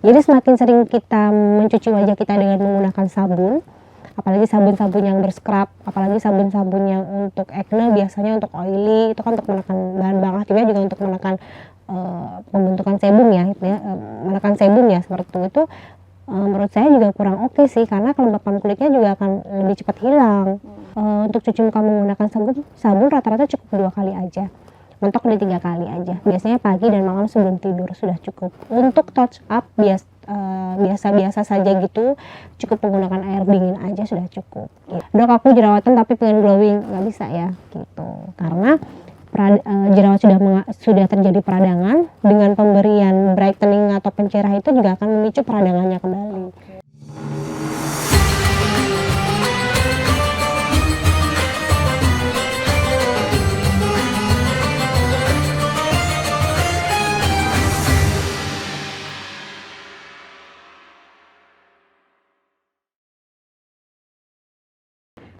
Jadi semakin sering kita mencuci wajah kita dengan menggunakan sabun, apalagi sabun-sabun yang berscrub, apalagi sabun-sabun yang untuk acne, biasanya untuk oily itu kan untuk menekan bahan aktifnya, juga untuk menekan pembentukan sebum ya, menekan sebum ya seperti itu. Menurut saya juga kurang oke sih, karena kelembapan kulitnya juga akan lebih cepat hilang. Untuk cuci muka menggunakan sabun rata-rata cukup 2 kali aja, mentok di 3 kali aja, biasanya pagi dan malam sebelum tidur sudah cukup. Untuk touch up biasa-biasa saja gitu, cukup menggunakan air dingin aja sudah cukup. Dok, aku jerawatan tapi pengen glowing, nggak bisa ya gitu, karena jerawat sudah terjadi peradangan. Dengan pemberian brightening atau pencerah itu juga akan memicu peradangannya kembali.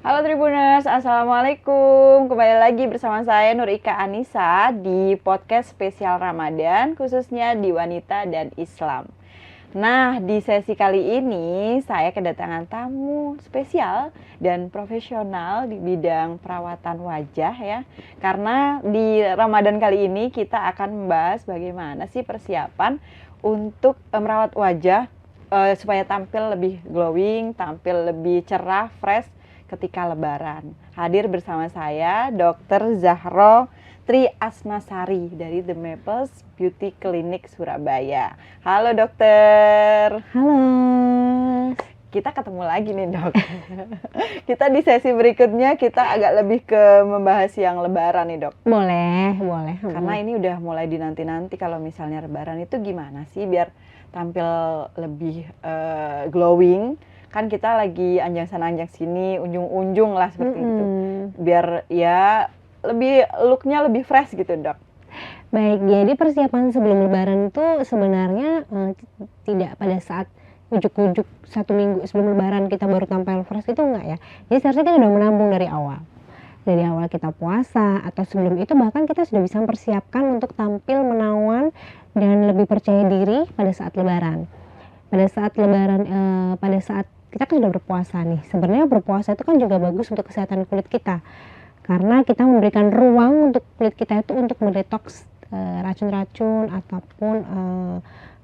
Halo Tribuners, Assalamualaikum. Kembali lagi bersama saya Nur Ika Anissa di podcast spesial Ramadan, khususnya di wanita dan Islam. Nah, di sesi kali ini saya kedatangan tamu spesial dan profesional di bidang perawatan wajah ya. Karena di Ramadan kali ini kita akan membahas bagaimana sih persiapan untuk merawat wajah supaya tampil lebih glowing, tampil lebih cerah, fresh ketika lebaran. Hadir bersama saya Dr. Zahro Tri Asmasari dari The Maples Beauty Clinic Surabaya. Halo dokter. Halo. Kita ketemu lagi nih dok. Kita di sesi berikutnya kita agak lebih ke membahas yang lebaran nih dok. Boleh. Karena ini udah mulai dinanti-nanti kalau misalnya lebaran itu gimana sih biar tampil lebih glowing. Kan kita lagi anjang sana anjang sini, unjung-unjung lah seperti itu. Biar ya looknya lebih fresh gitu dok. Baik, jadi persiapan sebelum lebaran itu sebenarnya tidak pada saat ujuk-ujuk 1 minggu sebelum lebaran kita baru tampil fresh, itu enggak ya. Jadi seharusnya kita sudah menabung dari awal. Dari awal kita puasa atau sebelum itu bahkan kita sudah bisa mempersiapkan untuk tampil menawan dan lebih percaya diri pada saat lebaran. Pada saat kita kan sudah berpuasa nih. Sebenarnya berpuasa itu kan juga bagus untuk kesehatan kulit kita. Karena kita memberikan ruang untuk kulit kita itu untuk mendetoks racun-racun ataupun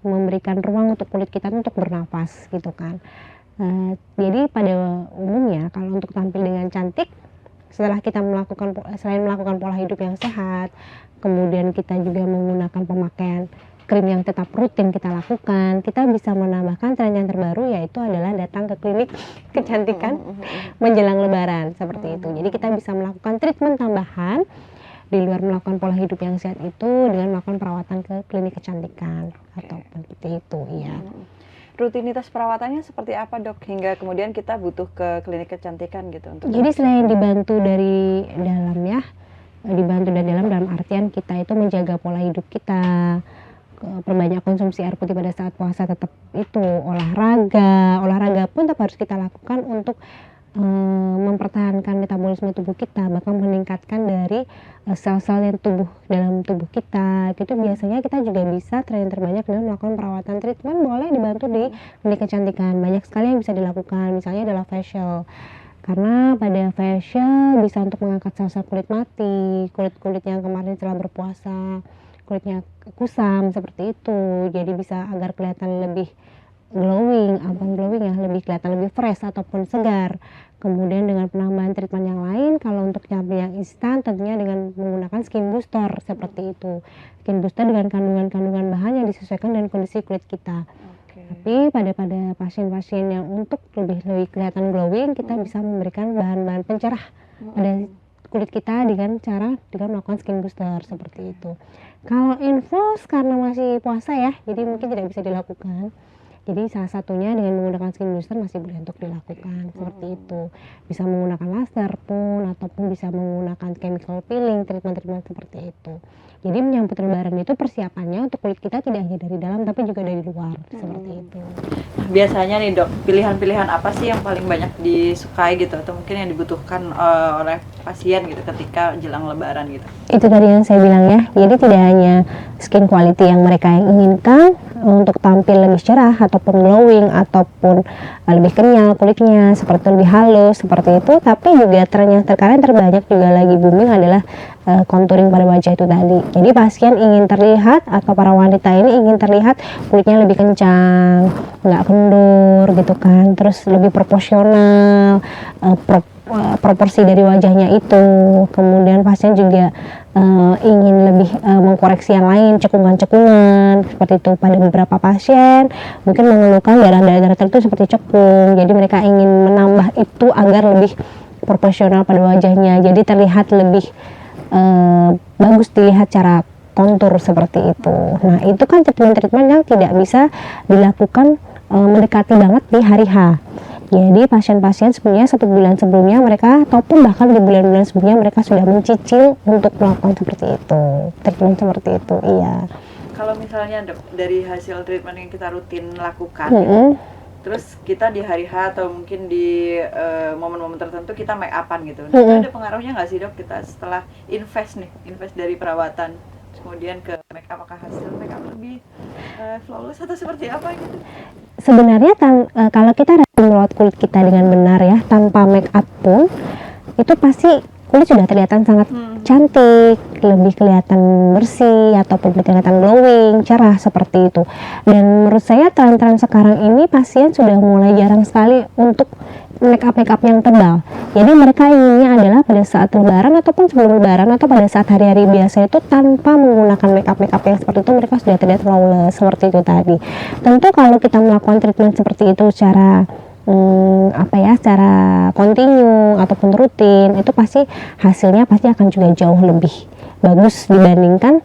memberikan ruang untuk kulit kita untuk bernafas gitu kan. Jadi pada umumnya kalau untuk tampil dengan cantik, setelah kita selain melakukan pola hidup yang sehat, kemudian kita juga menggunakan pemakaian krim yang tetap rutin kita lakukan, kita bisa menambahkan tren yang terbaru, yaitu adalah datang ke klinik kecantikan menjelang lebaran seperti itu. Jadi kita bisa melakukan treatment tambahan di luar melakukan pola hidup yang sehat itu dengan melakukan perawatan ke klinik kecantikan ataupun seperti itu ya. Rutinitas perawatannya seperti apa dok hingga kemudian kita butuh ke klinik kecantikan gitu untuk. Jadi selain dibantu dari dalam ya, dalam artian kita itu menjaga pola hidup kita, perbanyak konsumsi air putih pada saat puasa, tetap itu olahraga pun tetap harus kita lakukan untuk mempertahankan metabolisme tubuh kita, bahkan meningkatkan dari sel-sel yang dalam tubuh kita. Itu biasanya kita juga bisa tren terbanyak dengan melakukan perawatan treatment, boleh dibantu di klinik kecantikan. Banyak sekali yang bisa dilakukan, misalnya adalah facial. Karena pada facial bisa untuk mengangkat sel-sel kulit mati, kulit yang kemarin setelah berpuasa kulitnya kusam seperti itu, jadi bisa agar kelihatan lebih lebih kelihatan lebih fresh ataupun segar. Kemudian dengan penambahan treatment yang lain, kalau untuk tampil yang instan tentunya dengan menggunakan skin booster seperti itu. Skin booster dengan kandungan bahan yang disesuaikan dengan kondisi kulit kita. Tapi pada pasien-pasien yang untuk lebih kelihatan glowing, kita bisa memberikan bahan-bahan pencerah pada kulit kita dengan melakukan skin booster seperti itu. Kalau infus karena masih puasa ya, jadi mungkin tidak bisa dilakukan. Jadi salah satunya dengan menggunakan skin booster masih boleh untuk dilakukan seperti itu. Bisa menggunakan laser pun ataupun bisa menggunakan chemical peeling, treatment seperti itu. Jadi menyambut lebaran itu persiapannya untuk kulit kita tidak hanya dari dalam tapi juga dari luar seperti itu. Nah, biasanya nih dok, pilihan-pilihan apa sih yang paling banyak disukai gitu atau mungkin yang dibutuhkan oleh pasien gitu ketika jelang lebaran gitu? Itu tadi yang saya bilang ya, jadi tidak hanya skin quality yang mereka inginkan, untuk tampil lebih cerah ataupun glowing ataupun lebih kenyal kulitnya, seperti lebih halus seperti itu. Tapi juga tren yang sekarang terbanyak juga lagi booming adalah contouring pada wajah itu tadi. Jadi pasien ingin terlihat atau para wanita ini ingin terlihat kulitnya lebih kencang, nggak kendur gitu kan, terus lebih proporsional, proporsi dari wajahnya itu. Kemudian pasien juga ingin lebih mengkoreksi yang lain, cekungan-cekungan seperti itu. Pada beberapa pasien mungkin mengeluhkan daerah-daerah tertentu seperti cekung, jadi mereka ingin menambah itu agar lebih proporsional pada wajahnya, jadi terlihat lebih bagus dilihat cara kontur seperti itu. Nah itu kan treatment-treatment yang tidak bisa dilakukan mendekati banget di hari H. Jadi pasien-pasien sebenarnya 1 bulan sebelumnya mereka ataupun bahkan di bulan-bulan sebelumnya mereka sudah mencicil untuk melakukan seperti itu, treatment seperti itu. Iya. Kalau misalnya dari hasil treatment yang kita rutin lakukan, terus kita di hari H atau mungkin di momen-momen tertentu kita make upan gitu, nah, itu ada pengaruhnya nggak sih dok, kita setelah invest dari perawatan kemudian ke make up, apakah hasil make up lebih flawless atau seperti apa gitu? Sebenarnya kalau kita merawat kulit kita dengan benar ya, tanpa make up pun itu pasti kulit sudah kelihatan sangat cantik, lebih kelihatan bersih ataupun kelihatan glowing, cerah seperti itu. Dan menurut saya tren-tren sekarang ini pasien sudah mulai jarang sekali untuk make up yang tebal. Jadi mereka inginnya adalah pada saat lebaran ataupun sebelum lebaran atau pada saat hari-hari biasa itu tanpa menggunakan make up yang seperti itu, mereka sudah terlihat flawless seperti itu tadi. Tentu kalau kita melakukan treatment seperti itu secara secara kontinu ataupun rutin, itu pasti hasilnya pasti akan juga jauh lebih bagus dibandingkan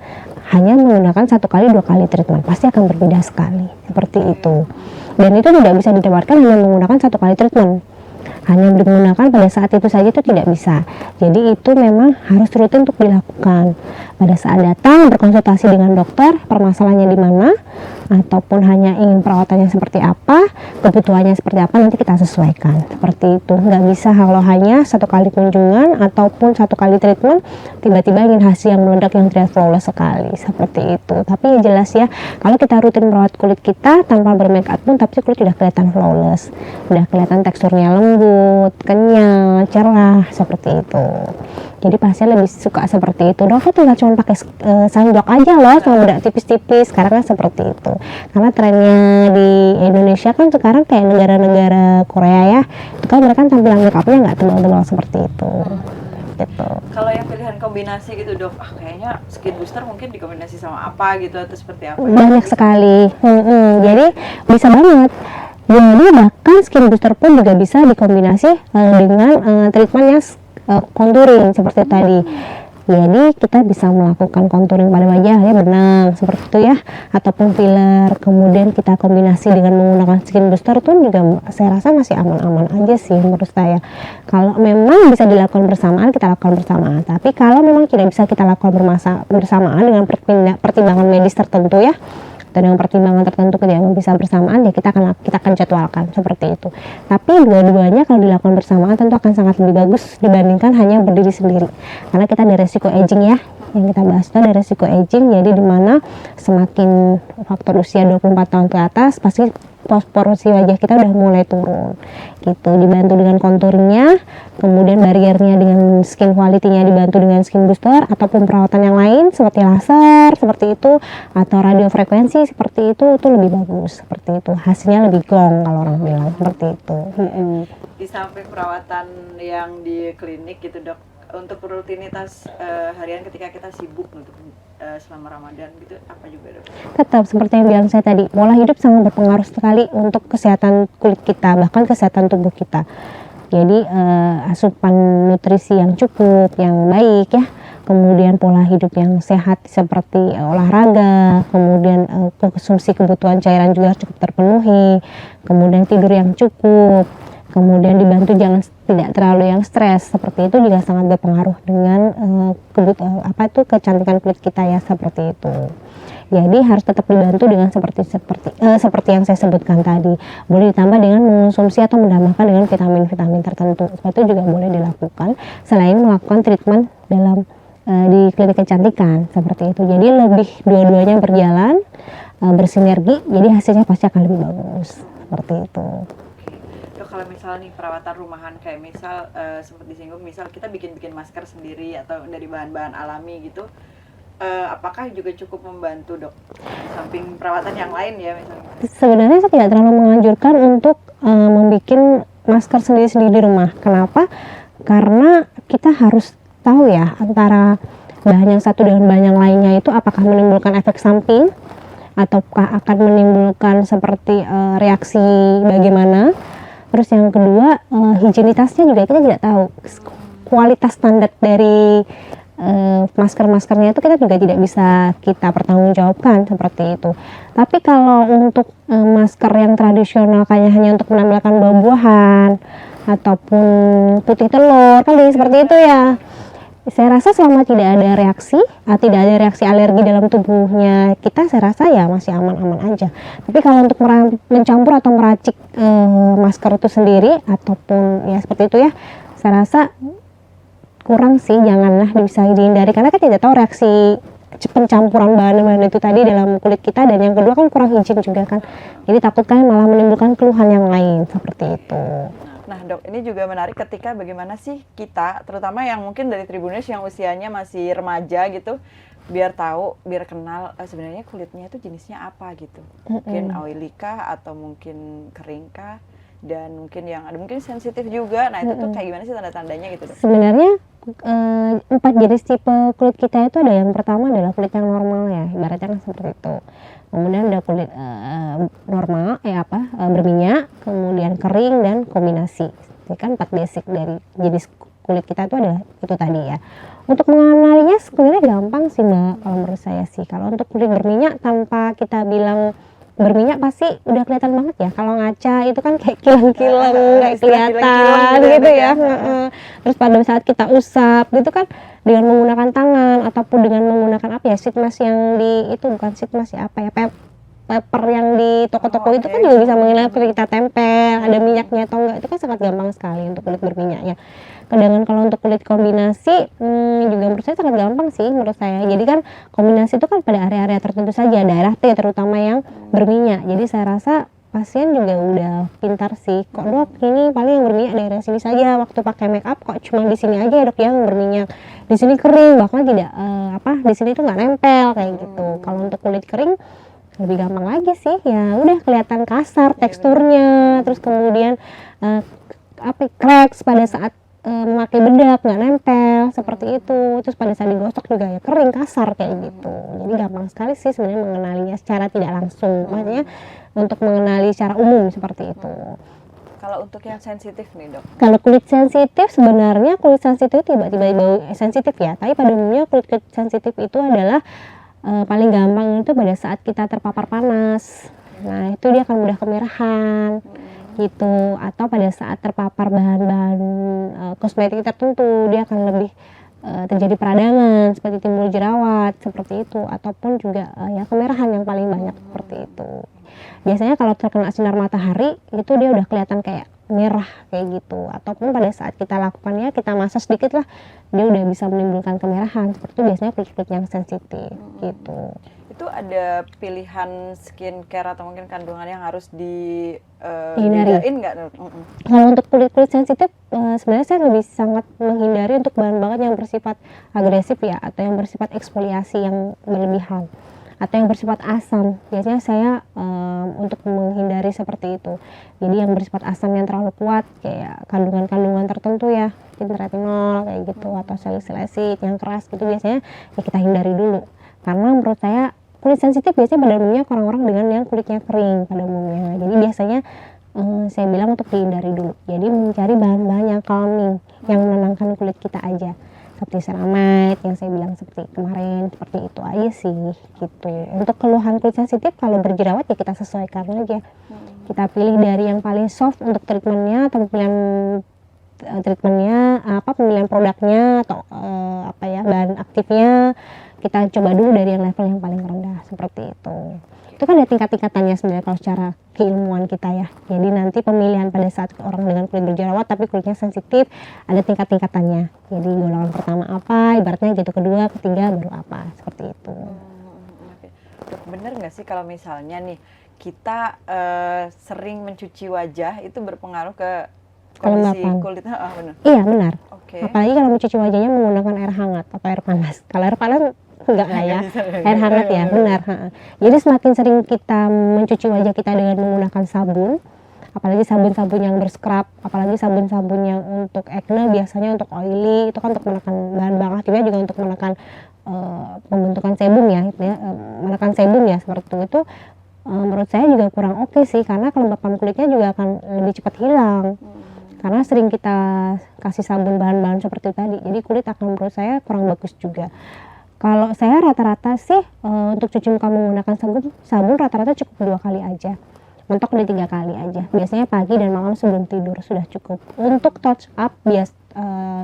hanya menggunakan 1 kali 2 kali treatment. Pasti akan berbeda sekali seperti itu. Dan itu tidak bisa ditawarkan hanya menggunakan 1 kali treatment, hanya digunakan pada saat itu saja itu tidak bisa. Jadi itu memang harus rutin untuk dilakukan. Pada saat datang berkonsultasi dengan dokter, permasalahannya di mana, ataupun hanya ingin perawatannya seperti apa, kebutuhannya seperti apa, nanti kita sesuaikan seperti itu. Nggak bisa kalau hanya 1 kali kunjungan ataupun 1 kali treatment tiba-tiba ingin hasil yang meledak yang tidak flawless sekali seperti itu. Tapi jelas ya, kalau kita rutin merawat kulit kita tanpa bermake up pun tapi kulit sudah kelihatan flawless, sudah kelihatan teksturnya lembut, kenyal, cerah seperti itu. Jadi pasien lebih suka seperti itu. Dok, itu nggak cuma pakai sunblock aja loh, cuma bedak tipis-tipis. Sekarang kan seperti itu. Karena trennya di Indonesia kan sekarang kayak negara-negara Korea ya, itu kan mereka tampilan make upnya nggak tebal-tebal seperti itu. Gitu. Kalau yang pilihan kombinasi gitu dok, kayaknya skin booster mungkin dikombinasi sama apa gitu atau seperti apa? Banyak sekali. Jadi bisa banget. Jadi bahkan skin booster pun juga bisa dikombinasi dengan treatmentnya contouring seperti tadi. Jadi kita bisa melakukan contouring pada wajah ya, benang seperti itu ya, ataupun filler. Kemudian kita kombinasi dengan menggunakan skin booster tuh juga saya rasa masih aman-aman aja sih menurut saya. Kalau memang bisa dilakukan bersamaan, kita lakukan bersamaan. Tapi kalau memang tidak bisa kita lakukan bersamaan dengan pertimbangan medis tertentu ya, atau dengan pertimbangan tertentu yang bisa bersamaan, ya kita akan jadwalkan seperti itu. Tapi dua-duanya kalau dilakukan bersamaan tentu akan sangat lebih bagus dibandingkan hanya berdiri sendiri, karena kita ada resiko aging ya, yang kita bahas itu ada resiko aging. Jadi dimana semakin faktor usia 24 tahun ke atas pasti proporsi wajah kita udah mulai turun gitu. Dibantu dengan contouringnya, kemudian bariernya dengan skin quality-nya dibantu dengan skin booster ataupun perawatan yang lain seperti laser seperti itu atau radiofrekuensi seperti itu lebih bagus seperti itu, hasilnya lebih gong kalau orang bilang seperti itu. Di samping perawatan yang di klinik gitu dok, untuk rutinitas harian ketika kita sibuk untuk selama Ramadan gitu apa juga dok? Tetap seperti yang bilang saya tadi, pola hidup sangat berpengaruh sekali untuk kesehatan kulit kita, bahkan kesehatan tubuh kita. Jadi asupan nutrisi yang cukup, yang baik ya, kemudian pola hidup yang sehat seperti olahraga, kemudian konsumsi kebutuhan cairan juga cukup terpenuhi, kemudian tidur yang cukup, kemudian dibantu jangan tidak terlalu yang stres, seperti itu juga sangat berpengaruh dengan kecantikan kulit kita ya, seperti itu. Jadi harus tetap dibantu dengan seperti yang saya sebutkan tadi. Boleh ditambah dengan mengonsumsi atau menambahkan dengan vitamin-vitamin tertentu. Seperti itu juga boleh dilakukan selain melakukan treatment dalam di klinik kecantikan seperti itu. Jadi lebih dua-duanya berjalan bersinergi, jadi hasilnya pasti akan lebih bagus seperti itu. Dok, kalau misal nih perawatan rumahan kayak misal sempat disinggung, misal kita bikin masker sendiri atau dari bahan-bahan alami gitu, apakah juga cukup membantu dok? Di samping perawatan yang lain ya misalnya. Sebenarnya saya tidak terlalu menganjurkan untuk membuat masker sendiri-sendiri di rumah. Kenapa? Karena kita harus tahu ya antara bahan yang satu dengan bahan yang lainnya itu apakah menimbulkan efek samping ataukah akan menimbulkan seperti reaksi bagaimana. Terus yang kedua, higienitasnya juga kita tidak tahu. Kualitas standar dari masker-maskernya itu kita juga tidak bisa kita pertanggungjawabkan seperti itu. Tapi kalau untuk masker yang tradisional kayak hanya untuk menampilkan buah-buahan ataupun putih telur, kan jadi seperti itu ya. Saya rasa selama tidak ada reaksi alergi dalam tubuhnya kita, saya rasa ya masih aman-aman aja. Tapi kalau untuk mencampur atau meracik masker itu sendiri ataupun ya seperti itu ya, saya rasa kurang sih, janganlah, bisa dihindari karena kita tidak tahu reaksi pencampuran bahan-bahan itu tadi dalam kulit kita, dan yang kedua kan kurang higien juga kan. Jadi takut kan malah menimbulkan keluhan yang lain seperti itu. Nah dok, ini juga menarik ketika bagaimana sih kita, terutama yang mungkin dari Tribuners yang usianya masih remaja gitu, biar tahu, biar kenal sebenarnya kulitnya itu jenisnya apa gitu. Mungkin oily kah atau mungkin kering kah, dan mungkin yang ada mungkin sensitif juga. Nah itu tuh kayak gimana sih tanda-tandanya gitu dok? Sebenarnya 4 jenis tipe kulit kita itu ada, yang pertama adalah kulit yang normal ya, ibaratnya kan seperti itu. Kemudian ada kulit normal berminyak, kemudian kering, dan kombinasi. Ini kan 4 basic dari jenis kulit kita itu adalah itu tadi ya. Untuk mengenalinya sebenarnya gampang sih Mbak, kalau menurut saya sih. Kalau untuk kulit berminyak, tanpa kita bilang berminyak pasti udah kelihatan banget ya. Kalau ngaca itu kan kayak kilang-kilang, kayak kelihatan gitu ya. Terus pada saat kita usap gitu kan dengan menggunakan tangan ataupun dengan menggunakan sheet mask yang bukan sheet mask ya, paper yang di toko-toko itu kan juga bisa mengenai kita tempel ada minyaknya atau enggak. Itu kan sangat gampang sekali untuk kulit berminyak ya. Sedangkan kalau untuk kulit kombinasi juga menurut saya sangat gampang sih menurut saya. Jadi kan kombinasi itu kan pada area-area tertentu saja, daerah T terutama yang berminyak. Jadi saya rasa pasien juga udah pintar sih. Kok dok ini paling yang berminyak daerah sini saja, waktu pakai make up kok cuma di sini aja ya dok yang berminyak, di sini kering, bahkan tidak di sini tuh nggak nempel kayak gitu. Kalau untuk kulit kering lebih gampang lagi sih, ya udah kelihatan kasar teksturnya, terus kemudian cracks pada saat memakai bedak nggak nempel seperti itu, terus pada saat digosok juga ya kering kasar kayak gitu. Jadi gampang sekali sih sebenarnya mengenalinya secara tidak langsung, maksudnya untuk mengenali secara umum seperti itu. Kalau untuk yang sensitif nih dok? Kalau kulit sensitif, sebenarnya kulit sensitif tiba-tiba bau sensitif ya, tapi pada umumnya kulit sensitif itu adalah paling gampang itu pada saat kita terpapar panas. Nah itu dia akan mudah kemerahan gitu, atau pada saat terpapar bahan-bahan kosmetik tertentu dia akan lebih terjadi peradangan seperti timbul jerawat seperti itu, ataupun juga ya kemerahan yang paling banyak seperti itu. Biasanya kalau terkena sinar matahari itu dia udah kelihatan kayak merah kayak gitu, ataupun pada saat kita lakukan ya kita masak sedikit lah dia udah bisa menimbulkan kemerahan. Seperti itu biasanya kulit-kulit yang sensitif gitu. Itu ada pilihan skincare atau mungkin kandungan yang harus dihindari nggak? Kalau untuk kulit-kulit sensitif sebenarnya saya lebih sangat menghindari untuk bahan-bahan yang bersifat agresif ya, atau yang bersifat eksfoliasi yang berlebihan, atau yang bersifat asam. Biasanya saya untuk menghindari seperti itu. Jadi yang bersifat asam yang terlalu kuat kayak kandungan-kandungan tertentu ya, retinol kayak gitu, atau salicylic acid yang keras gitu, biasanya ya kita hindari dulu. Karena menurut saya kulit sensitif biasanya pada umumnya orang-orang dengan yang kulitnya kering pada umumnya. Jadi biasanya saya bilang untuk dihindari dulu. Jadi mencari bahan-bahan yang calming, yang menenangkan kulit kita aja. Seperti ceramide yang saya bilang seperti kemarin, seperti itu aja sih gitu. Untuk keluhan kulit sensitif kalau berjerawat ya kita sesuaikan aja. Kita pilih dari yang paling soft untuk treatmentnya, atau pemilihan produknya, atau bahan aktifnya kita coba dulu dari yang level yang paling rendah seperti itu. Itu kan ada tingkat-tingkatannya sebenarnya kalau secara keilmuan kita ya. Jadi nanti pemilihan pada saat orang dengan kulit berjerawat tapi kulitnya sensitif ada tingkat-tingkatannya. Jadi golongan pertama apa, ibaratnya jatuh kedua, ketiga baru apa, seperti itu. Dok, bener nggak sih kalau misalnya nih kita sering mencuci wajah itu berpengaruh ke kondisi Kelembapan. kulit? Bener. Iya benar. Oke. Apalagi kalau mencuci wajahnya menggunakan air hangat atau air panas. Kalau air panas enggak lah ya. Air hangat ya, benar. Jadi semakin sering kita mencuci wajah kita dengan menggunakan sabun, apalagi sabun-sabun yang berscrub, apalagi sabun-sabun yang untuk acne, biasanya untuk oily, itu kan untuk menekan bahan-bahan aktifnya, juga untuk menekan pembentukan sebum ya, menekan sebum ya, seperti itu menurut saya juga kurang oke sih, karena kelembapan kulitnya juga akan lebih cepat hilang. Karena sering kita kasih sabun bahan-bahan seperti itu tadi, jadi kulit akan menurut saya kurang bagus juga. Kalau saya rata-rata sih untuk cuci muka menggunakan sabun rata-rata cukup 2 kali aja, mentok di 3 kali aja. Biasanya pagi dan malam sebelum tidur sudah cukup. Untuk touch up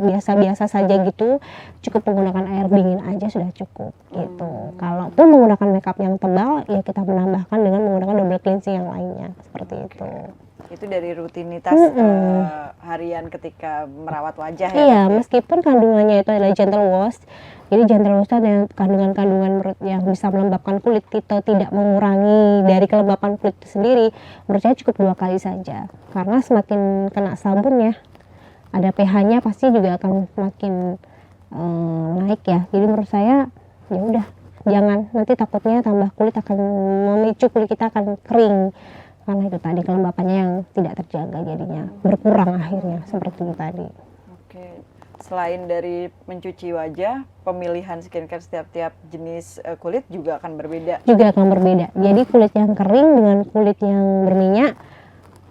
biasa-biasa saja gitu, cukup menggunakan air dingin aja sudah cukup gitu. Kalaupun menggunakan makeup yang tebal, ya kita menambahkan dengan menggunakan double cleansing yang lainnya seperti itu. Itu dari rutinitas harian ketika merawat wajah ya? Iya, meskipun kandungannya itu adalah gentle wash. Jadi gentle wash itu ada kandungan-kandungan yang bisa melembabkan kulit, kita tidak mengurangi dari kelembapan kulit itu sendiri. Menurut saya cukup 2 kali saja. Karena semakin kena sabun ya, ada pH-nya pasti juga akan semakin naik ya. Jadi menurut saya ya udah, jangan, nanti takutnya tambah kulit akan memicu kulit kita akan kering. Karena itu tadi kelembapannya yang tidak terjaga, jadinya berkurang akhirnya seperti itu tadi. Oke. Selain dari mencuci wajah, pemilihan skincare setiap jenis kulit juga akan berbeda? Juga akan berbeda. Jadi kulit yang kering dengan kulit yang berminyak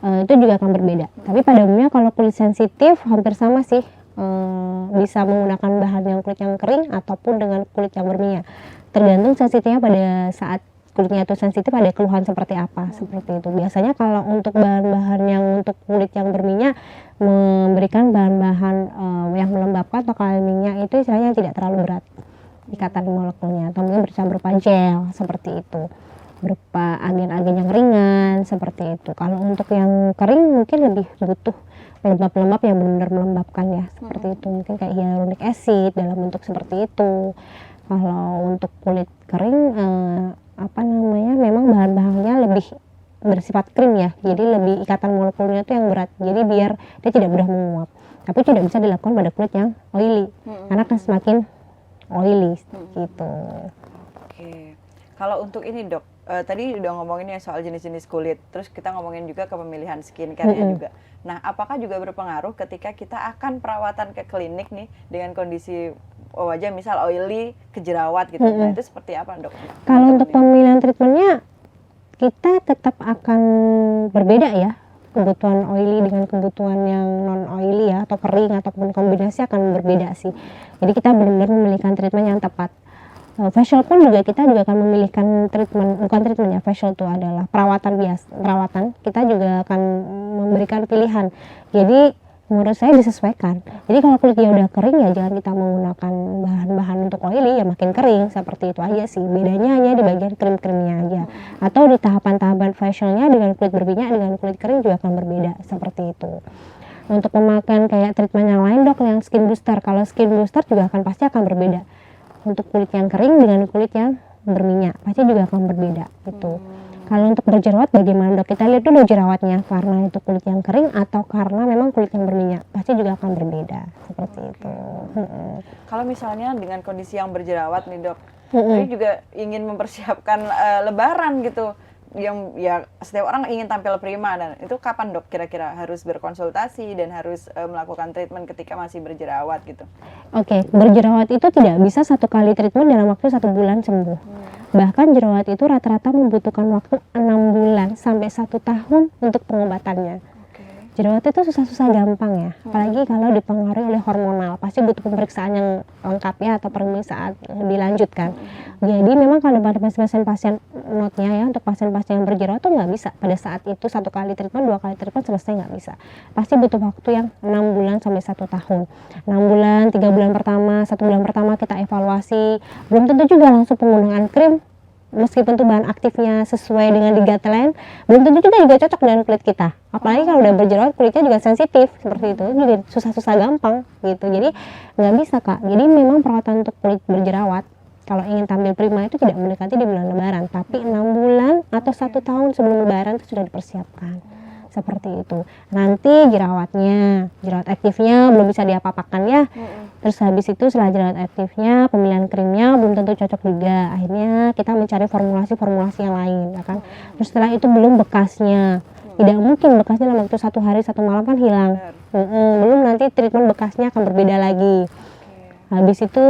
itu juga akan berbeda. Tapi pada umumnya kalau kulit sensitif hampir sama sih, bisa menggunakan bahan yang kulit yang kering ataupun dengan kulit yang berminyak. Tergantung sensitifnya pada saat kulitnya itu sensitif ada keluhan seperti apa, seperti itu. Biasanya kalau untuk bahan-bahan yang untuk kulit yang berminyak memberikan bahan-bahan yang melembabkan atau kalian minyak itu istilahnya tidak terlalu berat ikatan molekulnya, atau mungkin berupa gel seperti itu, berupa agen-agen yang ringan seperti itu. Kalau untuk yang kering mungkin lebih butuh pelembab-pelembab yang benar-benar melembabkan ya, seperti itu. Mungkin kayak hyaluronic acid dalam bentuk seperti itu. Kalau untuk kulit kering memang bahan-bahannya lebih bersifat krim ya, jadi lebih ikatan molekulnya itu yang berat, jadi biar dia tidak mudah menguap. Tapi tidak bisa dilakukan pada kulit yang oily, karena kan semakin oily gitu. Oke. Kalau untuk ini dok, tadi udah ngomongin ya soal jenis-jenis kulit, terus kita ngomongin juga ke pemilihan skincare-nya juga. Nah, apakah juga berpengaruh ketika kita akan perawatan ke klinik nih dengan kondisi wajah misal oily ke jerawat gitu? Nah, itu seperti apa dok? Kalau untuk pemilihan treatmentnya kita tetap akan berbeda ya, kebutuhan oily dengan kebutuhan yang non oily ya, atau kering ataupun kombinasi akan berbeda sih. Jadi kita benar-benar memilihkan treatment yang tepat. Facial pun juga kita juga akan memilihkan treatment, bukan treatment ya, facial itu adalah perawatan kita juga akan memberikan pilihan. Jadi menurut saya disesuaikan. Jadi kalau kulitnya udah kering ya jangan kita menggunakan bahan-bahan untuk oily, ya makin kering, seperti itu aja sih. Bedanya hanya di bagian krim-krimnya aja. Atau di tahapan-tahapan facialnya dengan kulit berminyak dengan kulit kering juga akan berbeda, seperti itu. Untuk pemakaian kayak treatment yang lain dok, yang skin booster. Kalau skin booster juga pasti akan berbeda. Untuk kulit yang kering dengan kulit yang berminyak pasti juga akan berbeda gitu. Kalau untuk berjerawat bagaimana dok? Kita lihat dulu jerawatnya, karena itu kulit yang kering atau karena memang kulit yang berminyak, pasti juga akan berbeda seperti itu. Kalau misalnya dengan kondisi yang berjerawat nih dok, tapi juga ingin mempersiapkan lebaran gitu, yang ya setiap orang ingin tampil prima, dan itu kapan dok kira-kira harus berkonsultasi dan harus melakukan treatment ketika masih berjerawat gitu? Oke, berjerawat itu tidak bisa 1 kali treatment dalam waktu 1 bulan sembuh. Bahkan jerawat itu rata-rata membutuhkan waktu 6 bulan sampai 1 tahun untuk pengobatannya. Jerawat itu susah-susah gampang ya, apalagi kalau dipengaruhi oleh hormonal, pasti butuh pemeriksaan yang lengkap ya, atau pemeriksaan lebih lanjut kan. Jadi memang kalau pada pasien-pasien notnya ya, untuk pasien-pasien yang berjerawat tuh nggak bisa pada saat itu 1 kali treatment, 2 kali treatment selesai, nggak bisa. Pasti butuh waktu yang 6 bulan sampai 1 tahun. 6 bulan, 3 bulan pertama, 1 bulan pertama kita evaluasi. Belum tentu juga langsung penggunaan krim, meskipun tuh bahan aktifnya sesuai dengan di guideline, belum tentu juga cocok dengan kulit kita. Apalagi kalau udah berjerawat, kulitnya juga sensitif, seperti itu juga susah-susah gampang gitu. Jadi nggak bisa kak. Jadi memang perawatan untuk kulit berjerawat, kalau ingin tampil prima itu tidak mendekati di bulan lebaran, tapi 6 bulan atau 1 tahun sebelum lebaran itu sudah dipersiapkan. Seperti itu. Nanti jerawat aktifnya belum bisa diapa-apakan ya. Terus habis itu setelah jerawat aktifnya, pemilihan krimnya belum tentu cocok juga. Akhirnya kita mencari formulasi yang lain, ya kan. Terus setelah itu belum bekasnya. Tidak mungkin bekasnya dalam waktu 1 hari 1 malam kan hilang. Belum nanti treatment bekasnya akan berbeda lagi. Habis itu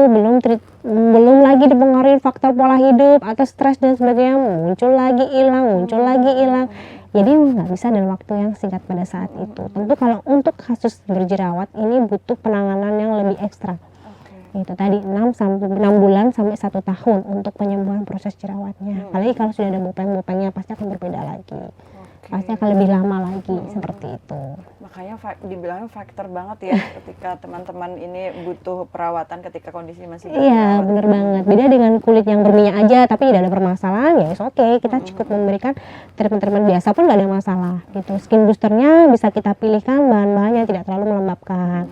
belum lagi dipengaruhi faktor pola hidup atau stres dan sebagainya, muncul lagi hilang. Jadi nggak bisa dalam waktu yang singkat pada saat itu. Tentu kalau untuk kasus berjerawat ini butuh penanganan yang lebih ekstra. Itu tadi 6 bulan sampai 1 tahun untuk penyembuhan proses jerawatnya. Apalagi kalau sudah ada bopeng-bopengnya pasti akan berbeda lagi. Pasti akan lebih lama lagi seperti itu. Makanya dibilangnya faktor banget ya ketika teman-teman ini butuh perawatan ketika kondisi masih berjerawat. Iya, benar banget. Beda dengan kulit yang berminyak aja tapi tidak ada permasalahan, ya oke. Kita cukup memberikan treatment biasa pun nggak ada masalah gitu. Skin boosternya bisa kita pilihkan bahan-bahan yang tidak terlalu melembabkan.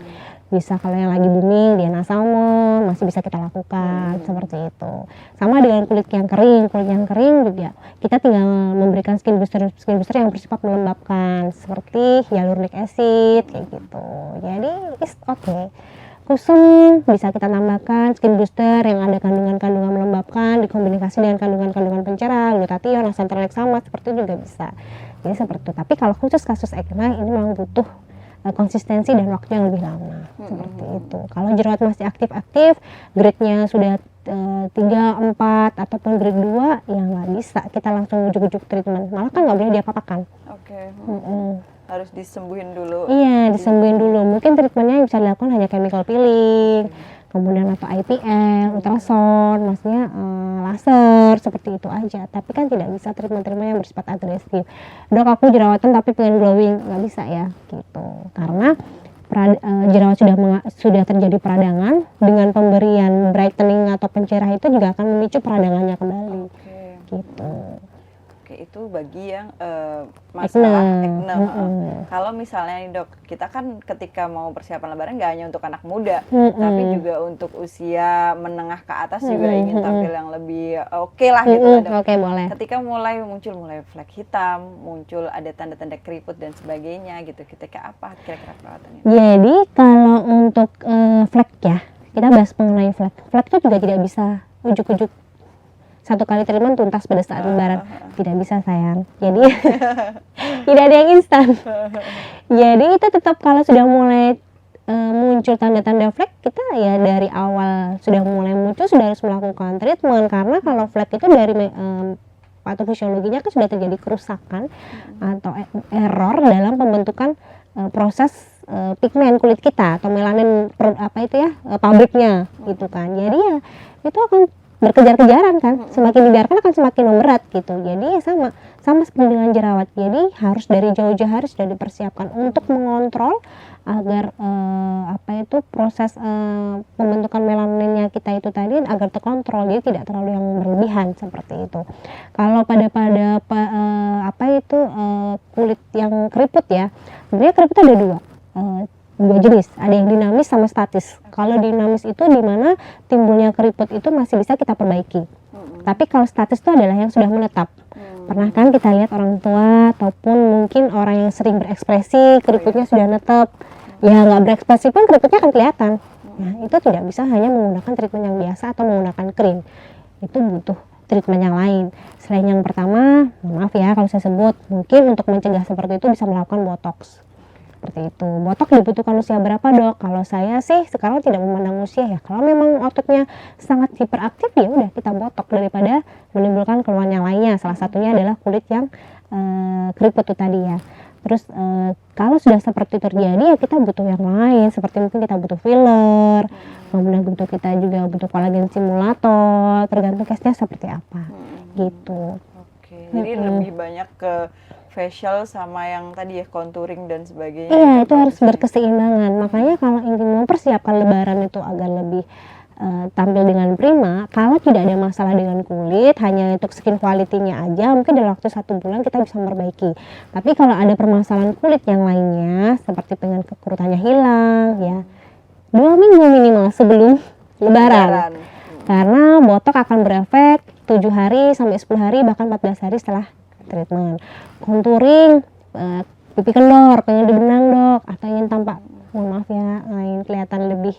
Bisa kalau yang lagi booming Diana Salmon masih bisa kita lakukan seperti itu. Sama dengan kulit yang kering juga kita tinggal memberikan skin booster yang bersifat melembabkan seperti hyaluronic acid kayak gitu. Jadi it's okay. Kusum bisa kita tambahkan skin booster yang ada kandungan-kandungan melembabkan dikombinasi dengan kandungan-kandungan pencerah, glutathione, asam tranexamat seperti itu juga bisa. Jadi seperti itu. Tapi kalau khusus kasus ekma ini memang butuh konsistensi dan waktu yang lebih lama seperti itu. Kalau jerawat masih aktif, grade-nya sudah 3, 4 ataupun grade 2 ya nggak bisa kita langsung ujuk-ujuk treatment, malah kan nggak boleh diapa-apakan. Harus disembuhin dulu. Iya, disembuhin dulu. Mungkin treatmentnya yang bisa dilakukan hanya chemical peeling, kemudian atau IPL, ultrasound, maksudnya laser seperti itu aja. Tapi kan tidak bisa treatment-treatment yang bersifat agresif. Dok, aku jerawatan tapi pengen glowing, nggak bisa ya gitu. Karena jerawat sudah terjadi peradangan, dengan pemberian brightening atau pencerah itu juga akan memicu peradangannya kembali. Gitu. Itu bagi yang masalah acne. Kalau misalnya nih dok, kita kan ketika mau persiapan lebaran nggak hanya untuk anak muda, tapi juga untuk usia menengah ke atas juga ingin tampil yang lebih oke lah gitu lah dok. Boleh. Ketika mulai flek hitam, muncul ada tanda-tanda keriput dan sebagainya gitu, ketika apa kira-kira perawatannya? Jadi kalau untuk flek ya, kita bahas mengenai flek. Flek itu juga tidak bisa ujuk-ujuk 1 kali treatment tuntas pada saat lebaran, tidak bisa sayang. Jadi tidak ada yang instan. Jadi itu tetap kalau sudah mulai muncul tanda-tanda flek, kita ya dari awal sudah mulai muncul sudah harus melakukan treatment, karena kalau flek itu dari patofisiologinya kan sudah terjadi kerusakan atau error dalam pembentukan proses pigmen kulit kita atau melanin pabriknya gitu kan. Jadi ya itu akan berkejar-kejaran kan, semakin dibiarkan akan semakin memberat gitu. Jadi ya sama seperti dengan jerawat. Jadi harus dari jauh-jauh harus sudah dipersiapkan untuk mengontrol agar proses pembentukan melaninnya kita itu tadi agar terkontrol, jadi tidak terlalu yang berlebihan seperti itu. Kalau pada kulit yang keriput ya, sebenarnya keriput ada dua jenis, ada yang dinamis sama statis. Kalau dinamis itu dimana timbulnya keriput itu masih bisa kita perbaiki. Tapi kalau statis itu adalah yang sudah menetap. Pernah kan kita lihat orang tua ataupun mungkin orang yang sering berekspresi keriputnya sudah netap. Ya nggak berekspresi pun keriputnya akan kelihatan. Nah itu tidak bisa hanya menggunakan treatment yang biasa atau menggunakan krim. Itu butuh treatment yang lain. Selain yang pertama, maaf ya kalau saya sebut, mungkin untuk mencegah seperti itu bisa melakukan botox. Seperti itu. Botox dibutuhkan usia berapa dok? Kalau saya sih sekarang tidak memandang usia ya. Kalau memang ototnya sangat hiperaktif ya udah kita botox daripada menimbulkan keluhan yang lainnya. Salah satunya adalah kulit yang keriput itu tadi ya. Terus kalau sudah seperti terjadi ya kita butuh yang lain. Seperti mungkin kita butuh filler, kemudian kita juga butuh kolagen simulator. Tergantung case-nya seperti apa gitu. Jadi lebih banyak ke facial sama yang tadi ya contouring dan sebagainya. Iya, itu harus berkeseimbangan. Makanya kalau ingin mempersiapkan lebaran itu agar lebih tampil dengan prima, kalau tidak ada masalah dengan kulit, hanya untuk skin quality-nya aja, mungkin dalam waktu 1 bulan kita bisa memperbaiki. Tapi kalau ada permasalahan kulit yang lainnya, seperti pengen kekurutannya hilang, ya 2 minggu minimal sebelum lebaran. Karena botok akan berefek 7 hari sampai 10 hari bahkan 14 hari setelah treatment. Contouring, pipi kendor, pengen dibenang dok, atau ingin tampak, mohon maaf ya, ingin kelihatan lebih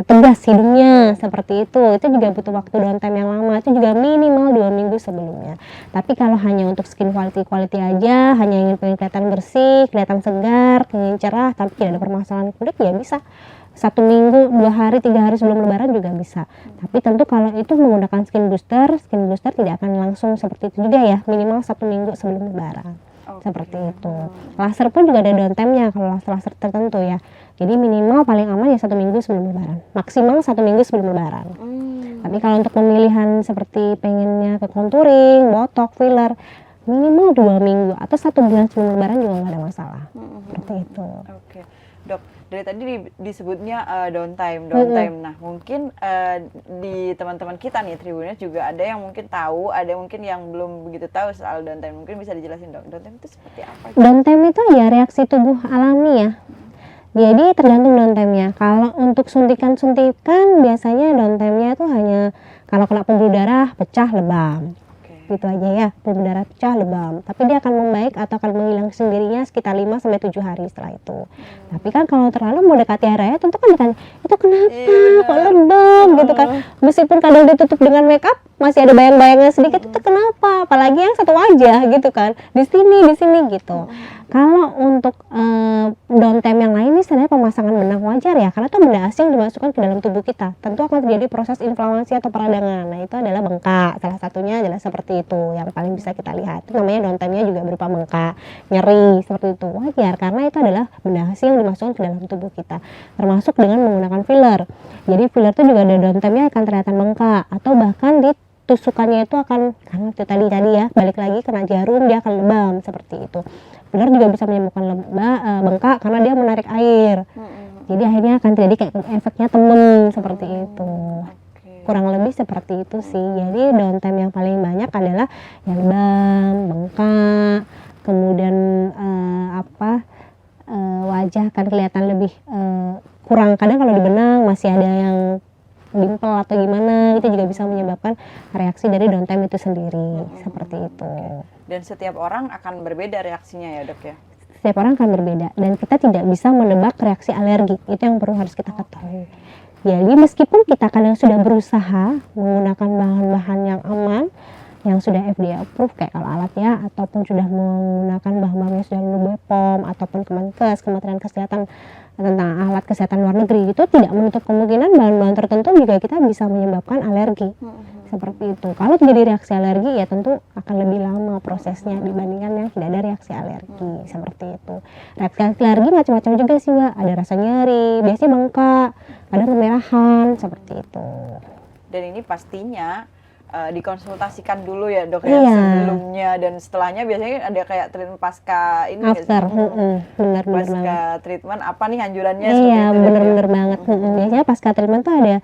tegas hidungnya seperti itu juga butuh waktu downtime yang lama, itu juga minimal 2 minggu sebelumnya. Tapi kalau hanya untuk skin quality aja, hanya ingin pengen kelihatan bersih, kelihatan segar, ingin cerah tapi tidak ada permasalahan kulit, ya bisa 1 minggu, 2 hari, 3 hari sebelum lebaran juga bisa. Tapi tentu kalau itu menggunakan skin booster tidak akan langsung seperti itu juga ya, minimal 1 minggu sebelum lebaran. Seperti itu. Laser pun juga ada downtime-nya kalau laser tertentu ya. Jadi minimal paling aman ya 1 minggu sebelum lebaran, maksimal 1 minggu sebelum lebaran. Tapi kalau untuk pemilihan seperti pengennya ke contouring, botok, filler, minimal 2 minggu atau 1 bulan sebelum lebaran juga nggak ada masalah. Seperti itu. Oke, dok. Dari tadi disebutnya downtime. Nah, mungkin di teman-teman kita nih Tribuners juga ada yang mungkin tahu, ada mungkin yang belum begitu tahu soal downtime. Mungkin bisa dijelasin dok, downtime itu seperti apa? Downtime itu ya reaksi tubuh alami ya. Jadi tergantung downtime-nya. Kalau untuk suntikan biasanya downtime-nya itu hanya kalau kena pembuluh darah, pecah, lebam. Gitu aja ya, pembuluh darah pecah, lebam. Tapi dia akan membaik atau akan menghilang sendirinya sekitar 5-7 hari setelah itu. Tapi kan kalau terlalu mendekati hari raya tentu kan ditanya, itu kenapa kok lebam gitu kan. Meskipun kadang ditutup dengan make up, masih ada bayang-bayangnya sedikit, itu kenapa? Apalagi yang satu wajah gitu kan, di sini gitu. Kalau untuk downtime yang lain ini sebenarnya pemasangan benang wajar ya, karena itu benda asing dimasukkan ke dalam tubuh kita. Tentu akan terjadi proses inflamasi atau peradangan. Nah itu adalah bengkak, salah satunya adalah seperti itu yang paling bisa kita lihat. Itu namanya downtime-nya juga berupa bengkak, nyeri seperti itu, wajar karena itu adalah benda asing yang dimasukkan ke dalam tubuh kita. Termasuk dengan menggunakan filler. Jadi filler itu juga ada downtime-nya akan terlihat bengkak atau bahkan di tusukannya itu akan, karena itu tadi ya, balik lagi kena jarum dia akan lebam seperti itu. Filler juga bisa menyembuhkan bengkak karena dia menarik air. Jadi akhirnya akan terjadi kayak efeknya temen seperti itu. Kurang lebih seperti itu sih. Jadi downtime yang paling banyak adalah yang lebam, bengkak, kemudian wajah akan kelihatan lebih kurang. Kadang kalau dibenang masih ada yang dimple atau gimana, itu juga bisa menyebabkan reaksi dari downtime itu sendiri. Seperti itu. Dan setiap orang akan berbeda reaksinya ya dok ya? Setiap orang akan berbeda dan kita tidak bisa menebak reaksi alergi. Itu yang harus kita ketahui. Jadi meskipun kita kadang sudah berusaha menggunakan bahan-bahan yang aman, yang sudah FDA approve kayak kalau alat ya, ataupun sudah menggunakan bahan-bahan yang sudah lulus BPOM ataupun Kemenkes, Kementerian Kesehatan, tentang alat kesehatan luar negeri, itu tidak menutup kemungkinan bahan-bahan tertentu juga kita bisa menyebabkan alergi. Seperti itu. Kalau terjadi reaksi alergi ya tentu akan lebih lama prosesnya dibandingkan yang tidak ada reaksi alergi. Seperti itu. Reaksi alergi macam-macam juga sih Mbak. Ada rasa nyeri, biasanya bengkak, ada kemerahan, seperti itu. Dan ini pastinya dikonsultasikan dulu ya dok ya, sebelumnya dan setelahnya biasanya ada kayak treatment pasca ini after, benar pasca treatment apa nih anjurannya? Iya benar banget. Biasanya pasca treatment tuh ada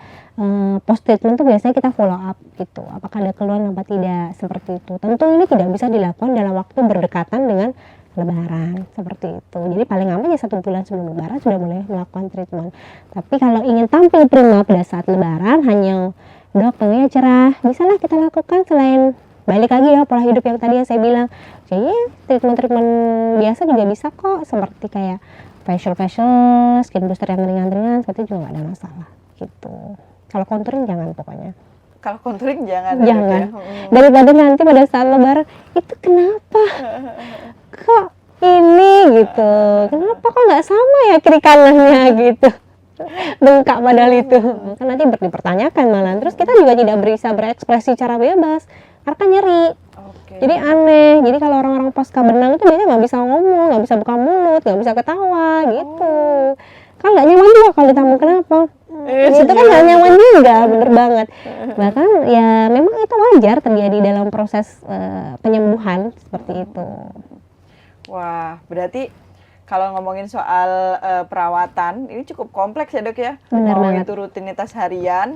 post treatment tuh biasanya kita follow up gitu, apakah ada keluhan apa tidak, seperti itu. Tentu ini tidak bisa dilakukan dalam waktu berdekatan dengan lebaran seperti itu. Jadi paling aman ya 1 bulan sebelum lebaran sudah mulai melakukan treatment. Tapi kalau ingin tampil prima pada saat lebaran, hanya dok pengennya cerah, bisalah kita lakukan selain balik lagi ya pola hidup yang tadi yang saya bilang. Jadi treatment biasa juga bisa kok, seperti kayak facial, skin booster yang ringan-ringan, seperti itu juga nggak ada masalah gitu. Kalau contouring jangan pokoknya. Kalau contouring jangan. Ya? Daripada nanti pada saat lebaran itu kenapa kok ini gitu, kenapa kok nggak sama ya kiri kanannya gitu, bengkak padahal itu kan nanti dipertanyakan malah. Terus kita juga tidak bisa berekspresi secara bebas karena kan nyeri. Jadi aneh. Jadi kalau orang-orang pasca benang itu biasanya nggak bisa ngomong, nggak bisa buka mulut, nggak bisa ketawa gitu. Kan nggak nyaman juga kalau ditamu, kenapa? Itu kan nggak nyaman juga, bener banget. Bahkan ya memang itu wajar terjadi dalam proses penyembuhan seperti itu. Wah, berarti kalau ngomongin soal perawatan, ini cukup kompleks ya dok ya. Benar mau banget. itu rutinitas harian,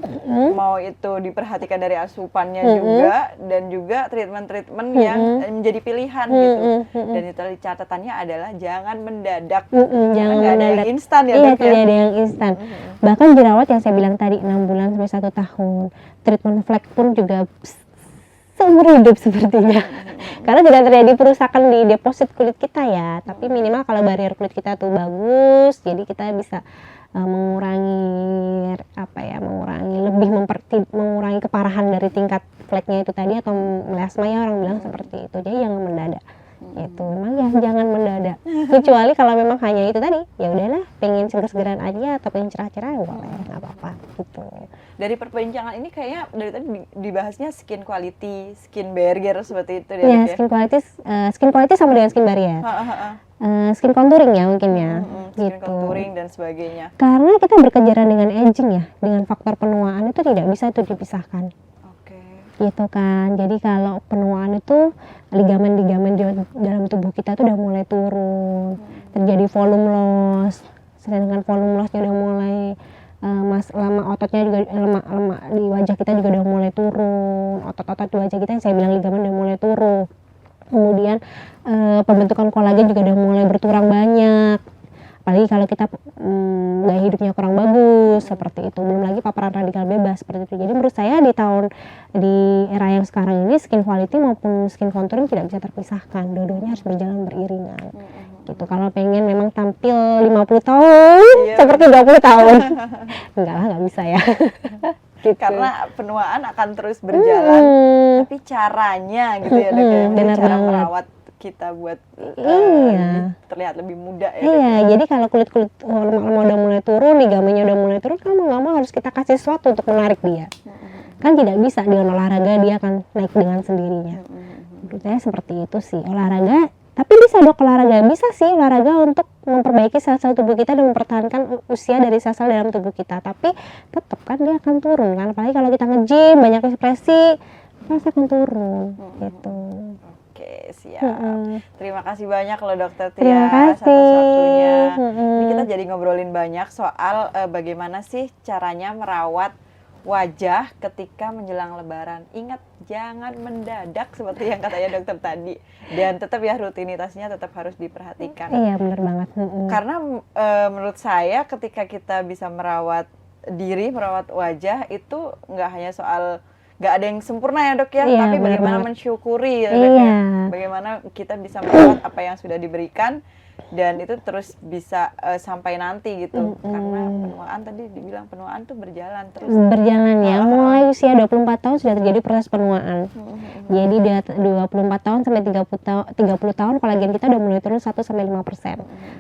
mau itu diperhatikan dari asupannya Mm-mm. juga, dan juga treatment-treatment yang menjadi pilihan gitu. Dan itu catatannya adalah jangan mendadak. Karena Jangan nggak ada yang mendadak. instan ya Iya, dok ya. tidak ada yang instan. Bahkan jerawat yang saya bilang tadi 6 bulan sampai 1 tahun. Treatment flek pun juga seumur hidup sepertinya. Karena tidak terjadi perusakan di deposit kulit kita ya. Tapi minimal kalau barrier kulit kita tuh bagus, jadi kita bisa mengurangi mengurangi keparahan dari tingkat fleknya itu tadi, atau melasma ya orang bilang seperti itu. Jadi jangan mendadak. Itu memang ya jangan mendadak, kecuali kalau memang hanya itu tadi, ya udahlah pengen seger-segeran aja atau pengen cerah-cerah, boleh, nggak apa-apa gitu. Dari perbincangan ini kayaknya dari tadi dibahasnya skin quality, skin barrier seperti itu Ya, skin quality sama dengan skin barrier. Skin contouring ya mungkin ya, skin gitu. contouring dan sebagainya. Karena kita berkejaran dengan aging ya, dengan faktor penuaan itu tidak bisa itu dipisahkan. Gitu kan. Jadi kalau penuaan itu ligamen-ligamen di dalam tubuh kita tuh udah mulai turun, terjadi volume loss. Sedangkan volume lossnya udah mulai lama, ototnya juga lemak di wajah kita juga udah mulai turun, otot-otot di wajah kita yang saya bilang ligamen udah mulai turun. Kemudian pembentukan kolagen juga udah mulai berkurang banyak. Apalagi kalau kita gaya hidupnya kurang bagus seperti itu, belum lagi paparan radikal bebas seperti itu. Jadi menurut saya di era yang sekarang ini skin quality maupun skin contouring tidak bisa terpisahkan, dua-duanya harus berjalan beriringan. Gitu. Kalau pengen memang tampil 50 tahun seperti 20 tahun enggak lah, nggak bisa ya. Gitu. Karena penuaan akan terus berjalan, tapi caranya gitu ya dok ya, cara merawat kita buat terlihat lebih muda ya. Iya, jadi kalau kulit lemak-lemak udah mulai turun, ligamennya udah mulai turun, kan mau nggak mau harus kita kasih sesuatu untuk menarik dia. Kan tidak bisa dengan olahraga dia akan naik dengan sendirinya. Menurut saya seperti itu sih olahraga. Tapi bisa dok olahraga, bisa sih olahraga untuk memperbaiki sel-sel tubuh kita dan mempertahankan usia dari sel-sel dalam tubuh kita. Tapi tetap kan dia akan turun kan, apalagi kalau kita nge-gym banyak ekspresi, pasti akan turun gitu. Oke, siap. Terima kasih banyak loh Dokter Terima Tias kasih. atas waktunya. Ini kita jadi ngobrolin banyak soal bagaimana sih caranya merawat wajah ketika menjelang Lebaran. Ingat, jangan mendadak seperti yang katanya dokter tadi. Dan tetap ya rutinitasnya tetap harus diperhatikan. Iya, benar banget. Karena menurut saya ketika kita bisa merawat diri, merawat wajah itu nggak hanya soal nggak ada yang sempurna ya dok ya, Iya, tapi bagaimana mensyukuri ya dok ya, bagaimana kita bisa merawat apa yang sudah diberikan dan itu terus bisa sampai nanti gitu. Karena penuaan tadi dibilang penuaan tuh berjalan terus. Berjalan ya, mulai usia 24 tahun sudah terjadi proses penuaan. Jadi di 24 tahun sampai 30 tahun kolagen kita udah mulai turun 1-5%.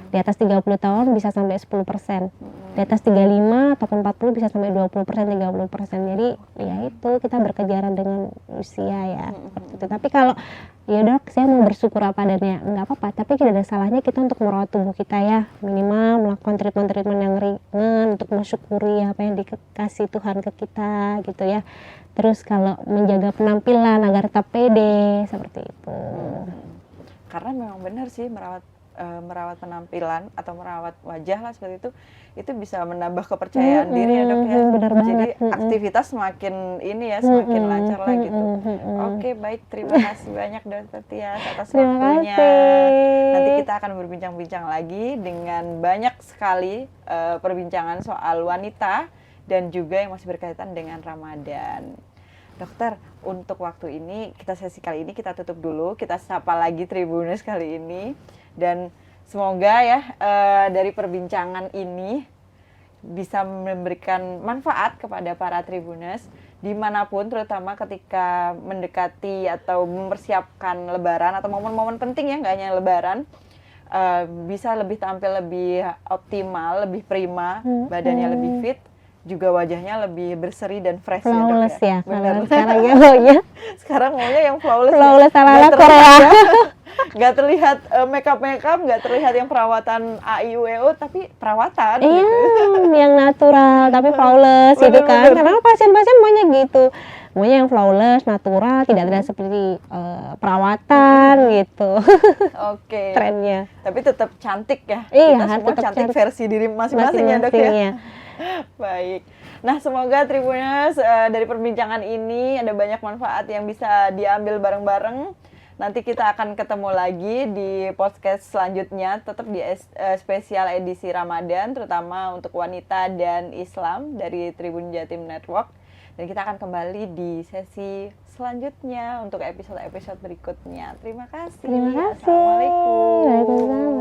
Di atas 30 tahun bisa sampai 10%. Di atas 35 ataupun 40 bisa sampai 20%, 30%. Jadi ya itu kita berkejaran dengan usia ya. Seperti itu. Tapi kalau ya dok, saya mau bersyukur apa adanya, nggak apa-apa. Tapi tidak ada salahnya kita untuk merawat tubuh kita ya, minimal melakukan treatment yang ringan untuk mensyukuri apa yang dikasih Tuhan ke kita gitu ya. Terus kalau menjaga penampilan agar tetap pede seperti itu. Karena memang benar sih merawat penampilan atau merawat wajah lah seperti itu bisa menambah kepercayaan diri ya dok ya. Benar Jadi banget. aktivitas semakin semakin lancar lah gitu. Oke, baik, terima kasih banyak Dokter Tias atas waktunya. Nanti kita akan berbincang-bincang lagi dengan banyak sekali perbincangan soal wanita dan juga yang masih berkaitan dengan Ramadan. Dokter, untuk waktu ini sesi kali ini kita tutup dulu, kita sapa lagi Tribuners kali ini. Dan semoga ya dari perbincangan ini bisa memberikan manfaat kepada para Tribuners dimanapun, terutama ketika mendekati atau mempersiapkan Lebaran atau momen-momen penting ya, nggak hanya Lebaran, bisa lebih tampil lebih optimal, lebih prima, badannya lebih fit, juga wajahnya lebih berseri dan fresh flawless ya, Dok, ya. Sekarang ya maunya sekarang maunya yang flawless ala Korea. Nggak terlihat makeup, nggak terlihat yang perawatan AIUEO, tapi perawatan Iya, gitu. yang natural tapi flawless gitu kan. Karena pasien-pasien maunya gitu. semuanya yang flawless, natural, tidak ada seperti perawatan gitu. Oke. Trennya. Tapi tetap cantik ya. Iya, Kita semua tetap cantik cantik. versi diri masing-masing ya dok ya. Masing-masing, ya. Baik. Nah semoga Tribuners dari perbincangan ini ada banyak manfaat yang bisa diambil bareng-bareng. Nanti kita akan ketemu lagi di podcast selanjutnya, tetap di spesial edisi Ramadan, terutama untuk wanita dan Islam dari Tribun Jatim Network. Dan kita akan kembali di sesi selanjutnya untuk episode-episode berikutnya. Terima kasih. Terima kasih. Assalamualaikum. Waalaikumsalam.